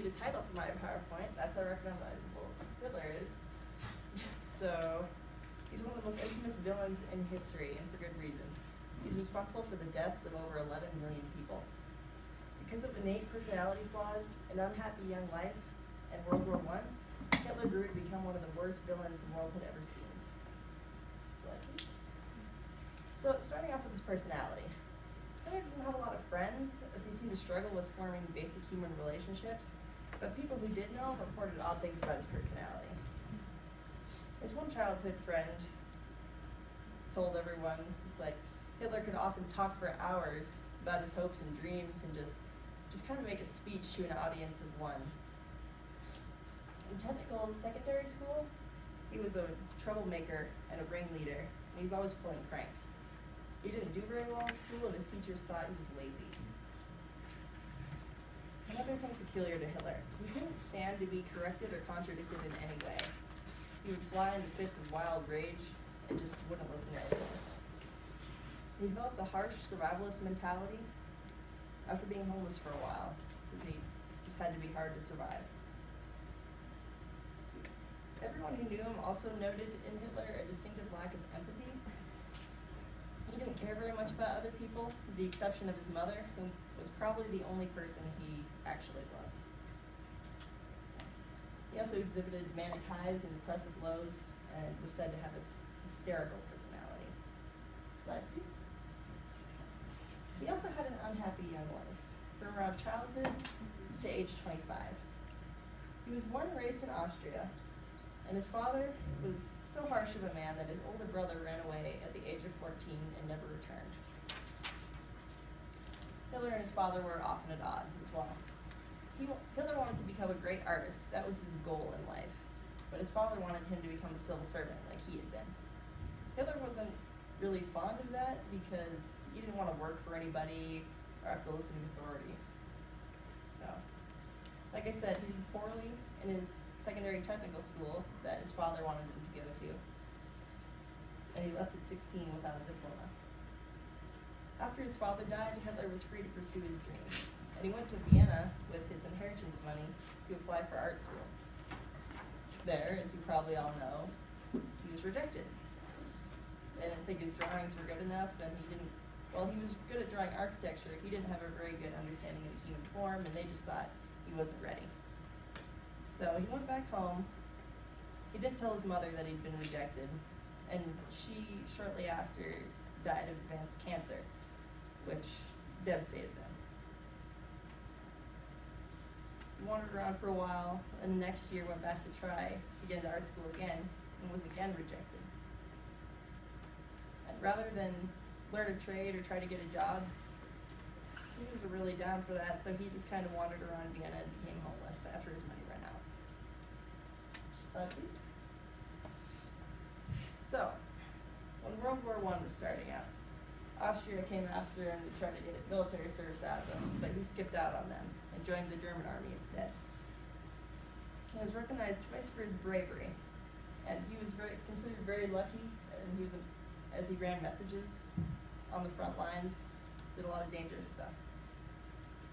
a title for my PowerPoint. That's how recognizable Hitler is. So, he's one of the most infamous villains in history, and for good reason. He's responsible for the deaths of over 11 million people. Because of innate personality flaws, an unhappy young life, and World War I, Hitler grew to become one of the worst villains the world had ever seen. So, starting off with his personality. Hitler didn't have a lot of friends, as he seemed to struggle with forming basic human relationships, but people who did know reported odd things about his personality. His one childhood friend told everyone, it's like, Hitler could often talk for hours about his hopes and dreams and just kind of make a speech to an audience of one. In technical secondary school, he was a troublemaker and a ringleader, and he was always pulling pranks. He didn't do very well in school, and his teachers thought he was lazy. Another thing peculiar to Hitler, he couldn't stand to be corrected or contradicted in any way. He would fly into fits of wild rage and just wouldn't listen to anyone. He developed a harsh survivalist mentality after being homeless for a while, because he just had to be hard to survive. Everyone who knew him also noted in Hitler a distinctive lack of empathy. He didn't care very much about other people, with the exception of his mother, who was probably the only person he actually loved. He also exhibited manic highs and depressive lows, and was said to have a hysterical personality. Slide, please. He also had an unhappy young life, from around childhood to age 25. He was born and raised in Austria, and his father was so harsh of a man that his older brother ran away at the age of 14 and never returned. Hitler and his father were often at odds as well. Hitler wanted to become a great artist. That was his goal in life. But his father wanted him to become a civil servant like he had been. Hitler wasn't really fond of that because he didn't want to work for anybody or have to listen to authority. So, like I said, he did poorly in his secondary technical school that his father wanted him to go to, and he left at 16 without a diploma. After his father died, Hitler was free to pursue his dreams, and he went to Vienna with his inheritance money to apply for art school. There, as you probably all know, he was rejected. They didn't think his drawings were good enough, and while he was good at drawing architecture, he didn't have a very good understanding of the human form, and they just thought he wasn't ready. So he went back home. He didn't tell his mother that he'd been rejected, and she, shortly after, died of advanced cancer, which devastated them. He wandered around for a while, and the next year went back to try to get into art school again, and was again rejected. And rather than learn a trade or try to get a job, he was really down for that, so he just kind of wandered around Vienna and became homeless after his money ran out. Slide, please. So, when World War I was starting out, Austria came after him to try to get military service out of him, but he skipped out on them and joined the German army instead. He was recognized twice for his bravery, and he was considered very lucky, and as he ran messages on the front lines, did a lot of dangerous stuff.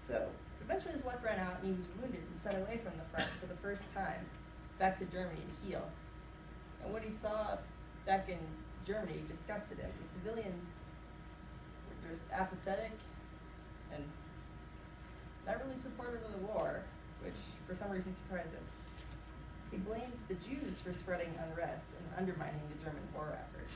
So, eventually his luck ran out and he was wounded and sent away from the front for the first time back to Germany to heal. And what he saw back in Germany disgusted him. The civilians were just apathetic and not really supportive of the war, which for some reason surprised him. He blamed the Jews for spreading unrest and undermining the German war effort.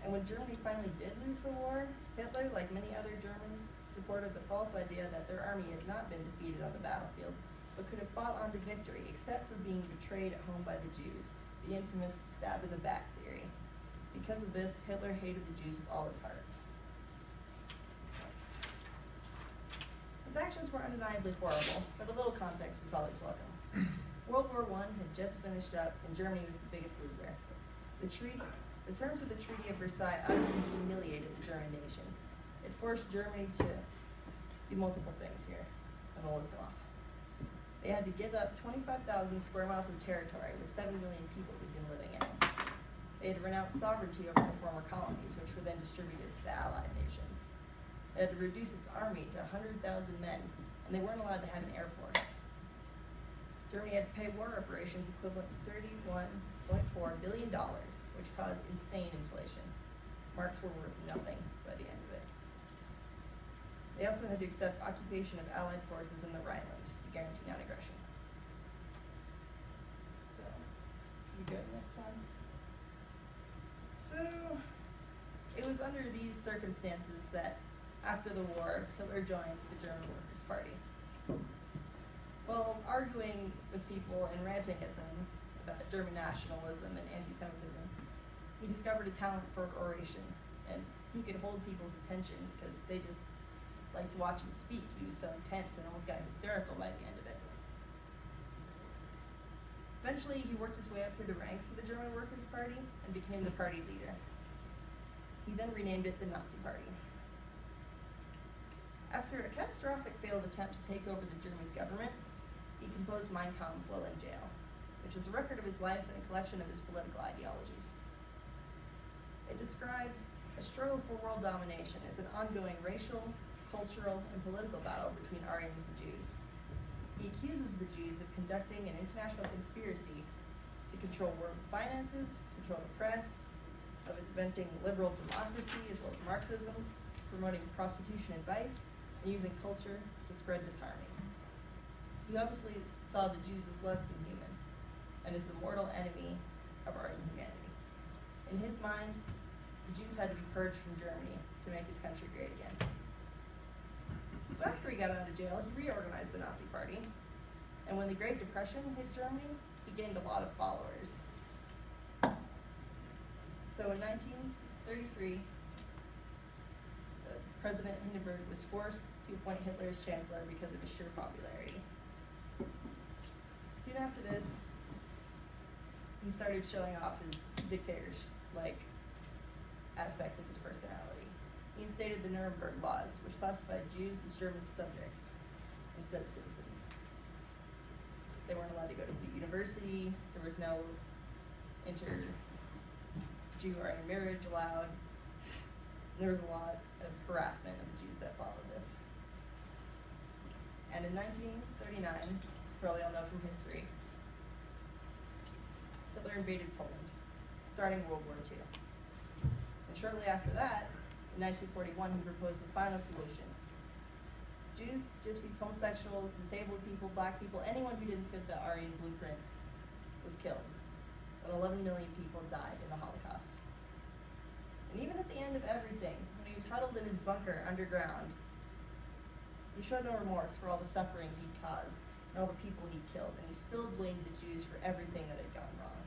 And when Germany finally did lose the war, Hitler, like many other Germans, supported the false idea that their army had not been defeated on the battlefield, but could have fought on to victory, except for being betrayed at home by the Jews, the infamous stab in the back theory. Because of this, Hitler hated the Jews with all his heart. Next. His actions were undeniably horrible, but a little context is always welcome. World War I had just finished up, and Germany was the biggest loser. The terms of the Treaty of Versailles utterly humiliated the German nation. It forced Germany to do multiple things here. I'm going to list them off. They had to give up 25,000 square miles of territory with 7 million people who'd been living in it. They had to renounce sovereignty over the former colonies, which were then distributed to the Allied nations. It had to reduce its army to 100,000 men, and they weren't allowed to have an air force. Germany had to pay war reparations equivalent to $31.4 billion, which caused insane inflation. Marks were worth nothing by the end of it. They also had to accept occupation of Allied forces in the Rhineland to guarantee non-aggression. So, you go next one. So, it was under these circumstances that, after the war, Hitler joined the German Workers' Party. While arguing with people and ranting at them about German nationalism and anti-Semitism, he discovered a talent for oration, and he could hold people's attention because they just liked to watch him speak. He was so intense and almost got hysterical by the end of it. Eventually, he worked his way up through the ranks of the German Workers' Party and became the party leader. He then renamed it the Nazi Party. After a catastrophic failed attempt to take over the German government, he composed Mein Kampf while in jail, which is a record of his life and a collection of his political ideologies. It described a struggle for world domination as an ongoing racial, cultural, and political battle between Aryans and Jews. He accuses the Jews of conducting an international conspiracy to control world finances, control the press, of inventing liberal democracy as well as Marxism, promoting prostitution and vice, and using culture to spread disharmony. He obviously saw the Jews as less than human, and as the mortal enemy of Aryan humanity. In his mind, the Jews had to be purged from Germany to make his country great again. So after he got out of jail, he reorganized the Nazi Party, and when the Great Depression hit Germany, he gained a lot of followers. So in 1933, President Hindenburg was forced to appoint Hitler as chancellor because of his sheer popularity. Soon after this, he started showing off his dictator-like aspects of his personality. He instated the Nuremberg laws, which classified Jews as German subjects instead of citizens. They weren't allowed to go to the university. There was no inter-Jew-Aryan marriage allowed. There was a lot of harassment of the Jews that followed this. And in 1939, as you probably all know from history, Hitler invaded Poland, starting World War II. And shortly after that, in 1941, he proposed the final solution. Jews, gypsies, homosexuals, disabled people, black people, anyone who didn't fit the Aryan blueprint was killed. And 11 million people died in the Holocaust. And even at the end of everything, when he was huddled in his bunker underground, he showed no remorse for all the suffering he'd caused and all the people he'd killed, and he still blamed the Jews for everything that had gone wrong.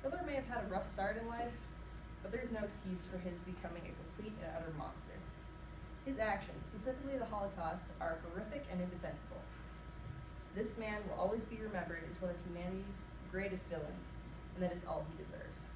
Hitler may have had a rough start in life, but there's no excuse for his becoming a complete and utter monster. His actions, specifically the Holocaust, are horrific and indefensible. This man will always be remembered as one of humanity's greatest villains, and that is all he deserves.